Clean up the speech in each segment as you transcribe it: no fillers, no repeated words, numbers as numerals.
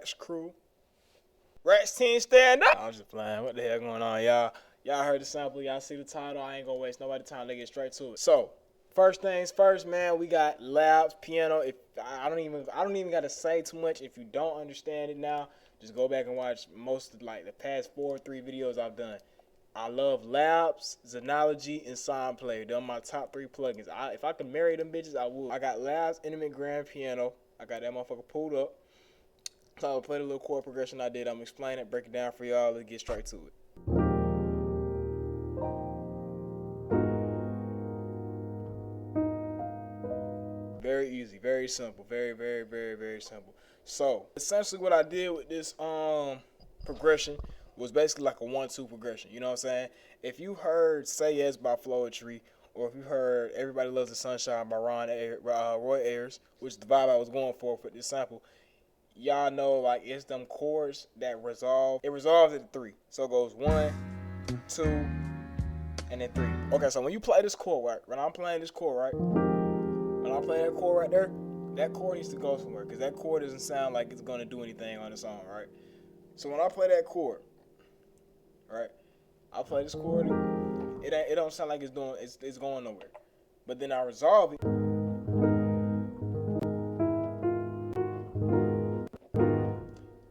Rex crew. Rex team stand up. I'm just playing. What the hell going on, y'all? Y'all heard the sample. Y'all see the title. I ain't gonna waste nobody time to get straight to it. So, first things first, man. We got Labs piano. If I don't even gotta say too much. If you don't understand it now, just go back and watch most of like the past 4 or 3 videos I've done. I love Labs, Xenology, and SoundPlayer. They're my top 3 plugins. If I could marry them bitches, I would. I got Labs Intimate Grand Piano. I got that motherfucker pulled up. So I'll play the little chord progression I did. I'm gonna explain it, break it down for y'all. Let's get straight to it. Very easy, very simple, very simple. So essentially, what I did with this progression was basically like a 1-2 progression. You know what I'm saying? If you heard "Say Yes" by Floetry, or if you heard "Everybody Loves the Sunshine" by Roy Ayers, which is the vibe I was going for this sample, y'all know like it's them chords that resolve. It resolves at 3, so it goes 1, 2, and then 3. Okay, so when you play this chord, right? When I'm playing this chord, right? When I play that chord right there, that chord needs to go somewhere because that chord doesn't sound like it's gonna do anything on its own, right? So when I play that chord, right, I play this chord, it don't sound like it's going nowhere. But then I resolve it.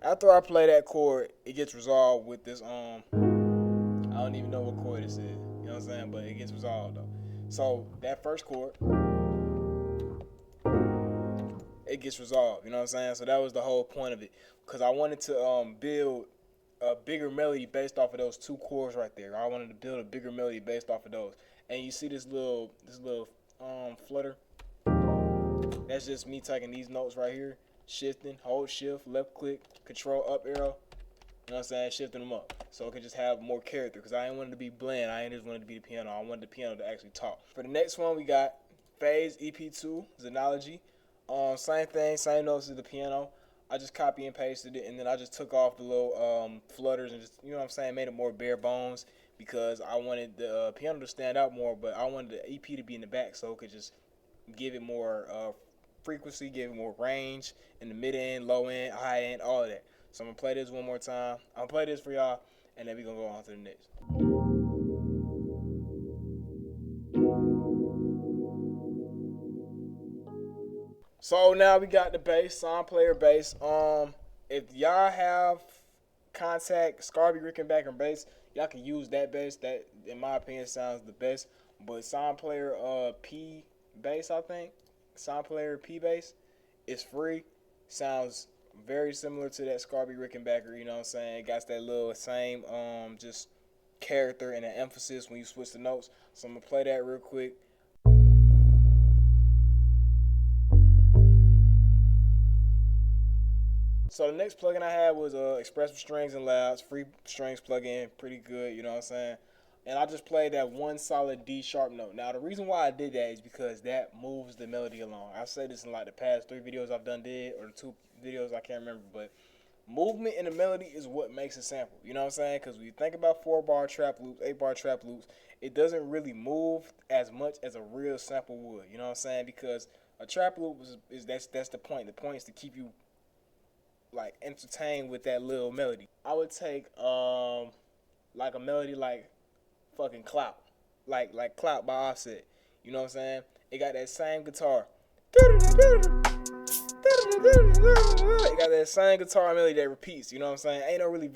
After I play that chord, it gets resolved with this I don't even know what chord this is. You know what I'm saying? But it gets resolved though. So that first chord, it gets resolved. You know what I'm saying? So that was the whole point of it, because I wanted to build a bigger melody based off of those 2 chords right there. I wanted to build a bigger melody based off of those. And you see this little flutter. That's just me taking these notes right here, shifting, hold shift, left click, control up arrow. You know what I'm saying? Shifting them up so it can just have more character. Because I ain't wanted to be bland. I ain't just wanted to be the piano. I wanted the piano to actually talk. For the next one, we got Phase EP2 Xenology. Same thing, same notes as the piano. I just copy and pasted it, and then I just took off the little flutters and just, you know what I'm saying, made it more bare bones because I wanted the piano to stand out more, but I wanted the EP to be in the back so it could just give it more frequency, give it more range in the mid end, low end, high end, all of that. So I'm gonna play this one more time. I'm gonna play this for y'all, and then we're gonna go on to the next. So now we got the bass, SoundPlayer bass. If y'all have Contact Scarby Rickenbacker bass, y'all can use that bass. That, in my opinion, sounds the best. But SoundPlayer P bass, I think SoundPlayer P bass is free. Sounds very similar to that Scarby Rickenbacker. You know what I'm saying? It got that little same just character and an emphasis when you switch the notes. So I'm gonna play that real quick. So the next plugin I had was Expressive Strings and Labs, free strings plugin, pretty good, you know what I'm saying? And I just played that one solid D sharp note. Now the reason why I did that is because that moves the melody along. I said this in like the past 3 videos I've done or the 2 videos, I can't remember, but movement in the melody is what makes a sample, you know what I'm saying? Because when you think about 4-bar trap loops, 8-bar trap loops, it doesn't really move as much as a real sample would, you know what I'm saying? Because a trap loop is that's the point. The point is to keep you like entertained with that little melody. I would take like a melody like fucking Clout. Like Clout by Offset. You know what I'm saying? It got that same guitar. It got that same guitar melody that repeats, you know what I'm saying? Ain't no really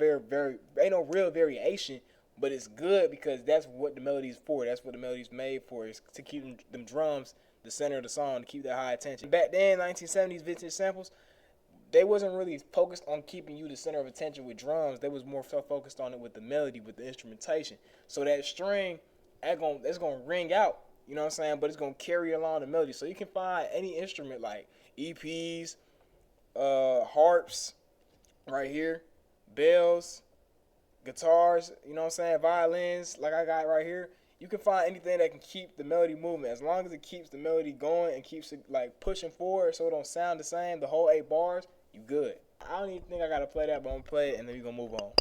ain't no real variation, but it's good because that's what the melody's for. That's what the melody's made for, is to keep them drums the center of the song, to keep that high attention. Back then, 1970s vintage samples, they wasn't really focused on keeping you the center of attention with drums. They was more so focused on it with the melody, with the instrumentation. So that string, that's gonna ring out, you know what I'm saying? But it's gonna carry along the melody. So you can find any instrument like EPs, harps, right here, bells, guitars, you know what I'm saying, violins, like I got right here. You can find anything that can keep the melody moving. As long as it keeps the melody going and keeps it like pushing forward so it don't sound the same, the whole 8 bars, you good. I don't even think I gotta play that, but I'm gonna play it and then we're gonna move on.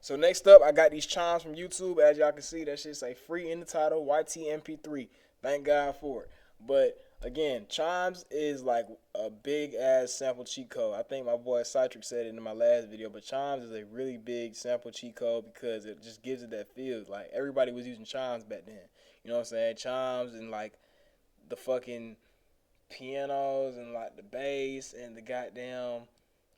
So next up, I got these chimes from YouTube. As y'all can see, that shit say free in the title, YTMP3. Thank God for it. But again, chimes is like a big ass sample cheat code. I think my boy Citric said it in my last video, but chimes is a really big sample cheat code because it just gives it that feel. Like everybody was using chimes back then. You know what I'm saying? Chimes and like the fucking pianos and like the bass and the goddamn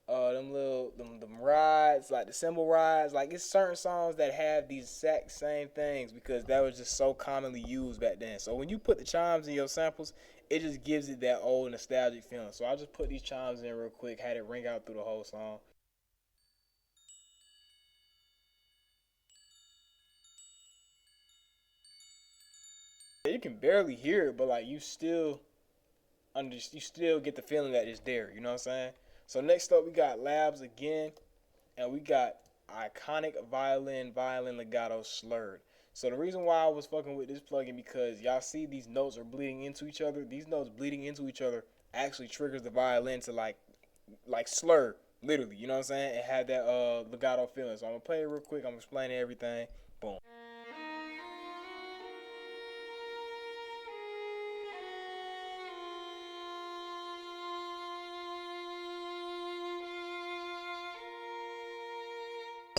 them rides, like the cymbal rides. Like it's certain songs that have these exact same things because that was just so commonly used back then. So when you put the chimes in your samples, it just gives it that old nostalgic feeling. So I just put these chimes in real quick, had it ring out through the whole song. You can barely hear it, but like you still get the feeling that it's there. You know what I'm saying? So next up we got Labs again, and we got iconic violin legato slurred. So the reason why I was fucking with this plugin because y'all see these notes are bleeding into each other. These notes bleeding into each other actually triggers the violin to like slur, literally. You know what I'm saying? It had that legato feeling. So I'm gonna play it real quick. I'm explaining everything. Boom.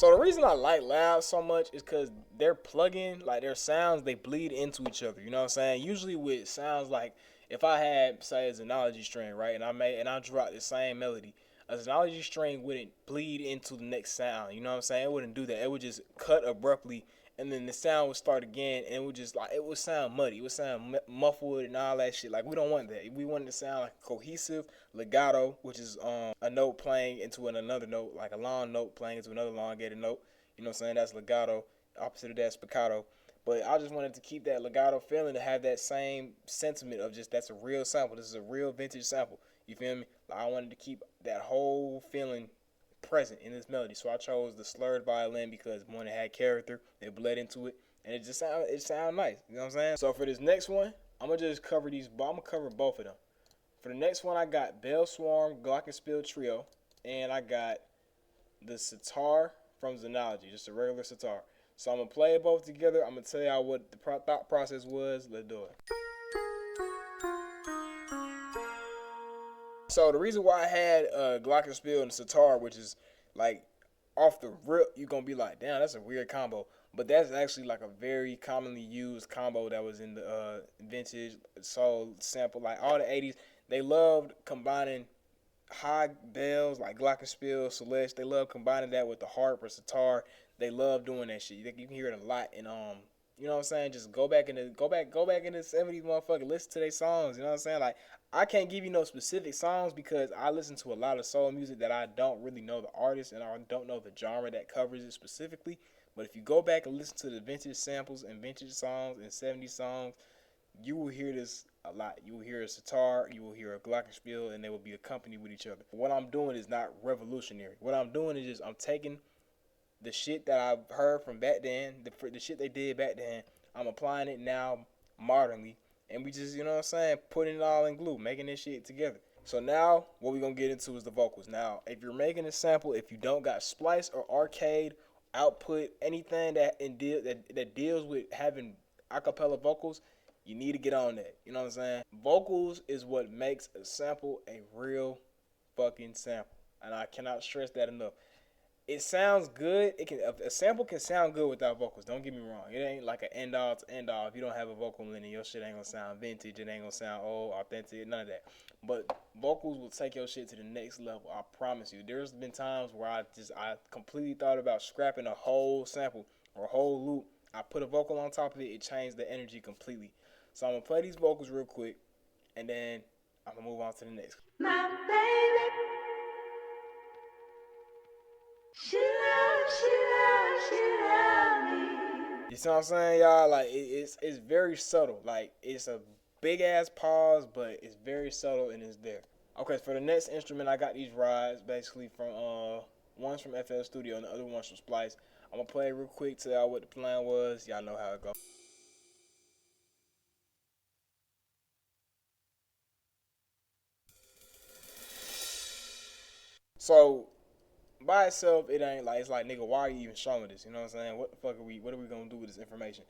So the reason I like Loud so much is because their plugin, like their sounds, they bleed into each other. You know what I'm saying? Usually with sounds like if I had say a Xenology string, right, and I dropped the same melody, a Xenology string wouldn't bleed into the next sound. You know what I'm saying? It wouldn't do that. It would just cut abruptly, and then the sound would start again, and it would just like it would sound muddy. It would sound muffled and all that shit. Like we don't want that. We want it to sound like cohesive legato, which is a note playing into another note, like a long note playing into another elongated note. You know what I'm saying? That's legato. Opposite of that, spiccato. But I just wanted to keep that legato feeling to have that same sentiment of just that's a real sample. This is a real vintage sample. You feel me? Like I wanted to keep that whole feeling present in this melody. So I chose the slurred violin because one, it had character, it bled into it, and it sound nice. You know what I'm saying? So for this next one, I'm gonna just cover these. I'm gonna cover both of them. For the next one, I got Bell Swarm Glockenspiel Trio, and I got the sitar from Xenology, just a regular sitar. So I'm gonna play it both together. I'm gonna tell y'all what the thought process was. Let's do it. So the reason why I had Glockenspiel and sitar, which is like off the rip, you're gonna be like, damn, that's a weird combo. But that's actually like a very commonly used combo that was in the vintage soul sample. Like all the 80s, they loved combining high bells like glockenspiel, celeste. They love combining that with the harp or sitar. They love doing that shit. You can hear it a lot in you know what I'm saying? Just go back in the 70s, motherfucker. Listen to their songs. You know what I'm saying? Like I can't give you no specific songs because I listen to a lot of soul music that I don't really know the artist and I don't know the genre that covers it specifically. But if you go back and listen to the vintage samples and vintage songs and 70s songs, you will hear this a lot. You will hear a sitar, you will hear a glockenspiel, and they will be accompanied with each other. What I'm doing is not revolutionary. What I'm doing is just I'm taking the shit that I've heard from back then, the shit they did back then. I'm applying it now modernly, and we just, you know what I'm saying, putting it all in glue, making this shit together. So now what we're gonna get into is the vocals. Now, if you're making a sample, if you don't got Splice or Arcade output, anything that deals with having acapella vocals, you need to get on that. You know what I'm saying? Vocals is what makes a sample a real fucking sample. And I cannot stress that enough. It sounds good. It can a sample can sound good without vocals. Don't get me wrong. It ain't like an end all to end all. If you don't have a vocal in it, your shit ain't gonna sound vintage. It ain't gonna sound old, authentic, none of that. But vocals will take your shit to the next level. I promise you. There's been times where I completely thought about scrapping a whole sample or a whole loop. I put a vocal on top of it. It changed the energy completely. So I'm gonna play these vocals real quick, and then I'm gonna move on to the next. My baby. You see what I'm saying, y'all? Like it's very subtle. Like it's a big ass pause, but it's very subtle and it's there. Okay, for the next instrument, I got these rides basically from one's from FL Studio and the other one's from Splice. I'm gonna play it real quick, tell y'all what the plan was. Y'all know how it goes. So by itself, it ain't like it's like nigga, why are you even showing this? You know what I'm saying? What the fuck are we? What are we gonna do with this information?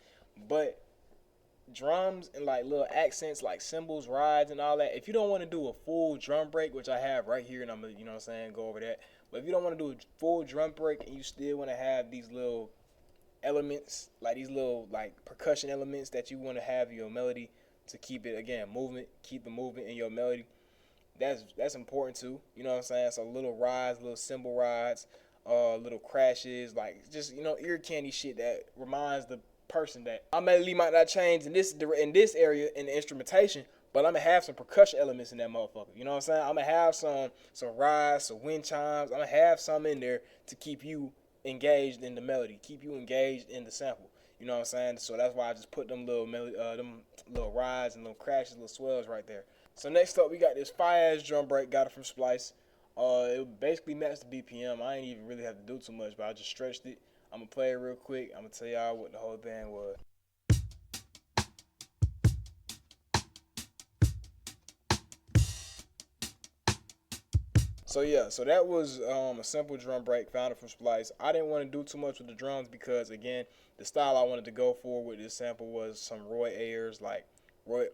But drums and like little accents like cymbals, rides, and all that. If you don't want to do a full drum break, which I have right here, and I'm gonna, you know what I'm saying, go over that. But if you don't want to do a full drum break and you still want to have these little elements, like these little like percussion elements that you want to have your melody to keep it again movement, keep the movement in your melody. That's important too. You know what I'm saying? So little rides, little cymbal rides, little crashes, like just ear candy shit that reminds the person that my melody might not change in this area in the instrumentation, but I'm gonna have some percussion elements in that motherfucker. You know what I'm saying? I'm gonna have some rides, some wind chimes. I'm gonna have some in there to keep you engaged in the melody, keep you engaged in the sample. You know what I'm saying? So that's why I just put them them little rides and little crashes, little swells right there. So next up, we got this fire ass drum break. Got it from Splice. It basically matched the BPM. I ain't even really have to do too much, but I just stretched it. I'm gonna play it real quick. I'm gonna tell y'all what the whole thing was. So yeah, so that was a simple drum break, found it from Splice. I didn't want to do too much with the drums because again, the style I wanted to go for with this sample was some Roy Ayers, like Roy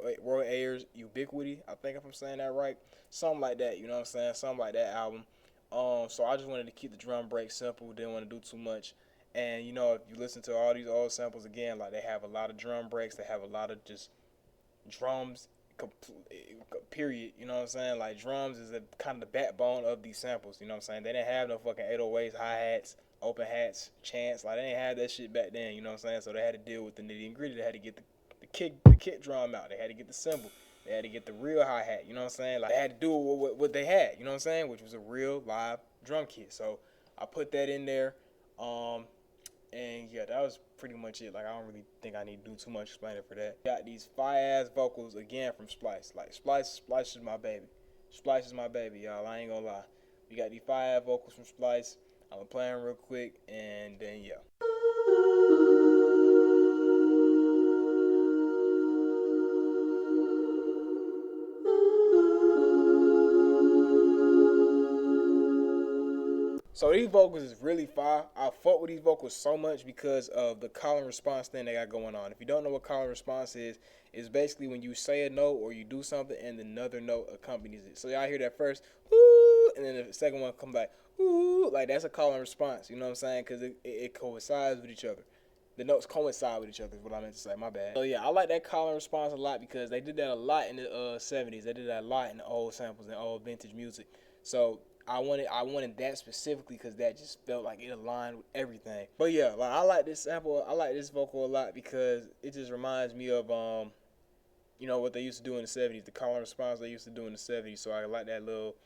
Ayers Ubiquity. I think if I'm saying that right, something like that. You know what I'm saying? Something like that album. So I just wanted to keep the drum break simple. Didn't want to do too much. And if you listen to all these old samples again, like they have a lot of drum breaks. They have a lot of just drums period. You know what I'm saying? Like drums is the kind of the backbone of these samples. You know what I'm saying? They didn't have no fucking 808s, hi-hats, open hats, chants. Like they didn't have that shit back then. You know what I'm saying? So they had to deal with the nitty and gritty. They had to get the kick drum out. They had to get the cymbal. They had to get the real hi-hat. You know what I'm saying? Like they had to do what they had. You know what I'm saying? Which was a real live drum kit. So I put that in there. And yeah, that was pretty much it. Like I don't really think I need to do too much explaining for that. Got these fire ass vocals again from Splice. Like Splice is my baby. Splice is my baby, y'all. I ain't gonna lie. We got these fire ass vocals from Splice. I'm gonna play them real quick, and then yeah. So these vocals is really fire. I fuck with these vocals so much because of the call and response thing they got going on. If you don't know what call and response is, it's basically when you say a note or you do something and another note accompanies it. So y'all hear that first, woo, and then the second one come back, woo, like that's a call and response. You know what I'm saying? Because it coincides with each other. The notes coincide with each other is what I meant to say. My bad. So yeah, I like that call and response a lot because they did that a lot in the 70s. They did that a lot in the old samples and old vintage music. So I wanted that specifically because that just felt like it aligned with everything. But yeah, like I like this sample. I like this vocal a lot because it just reminds me of what they used to do in the 70s, the call and response they used to do in the 70s. So I like that little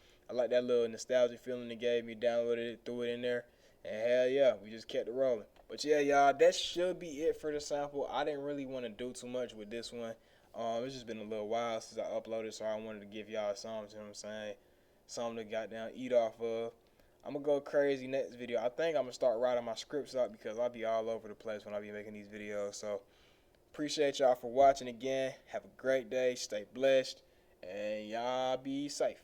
nostalgic feeling it gave me. Downloaded it, threw it in there, and hell yeah, we just kept it rolling. But yeah, y'all, that should be it for the sample. I didn't really want to do too much with this one. It's just been a little while since I uploaded, so I wanted to give y'all something. You know what I'm saying? Something to goddamn eat off of. I'm gonna go crazy next video. I think I'm gonna start writing my scripts up because I'll be all over the place when I be making these videos. So appreciate y'all for watching again. Have a great day. Stay blessed. And y'all be safe.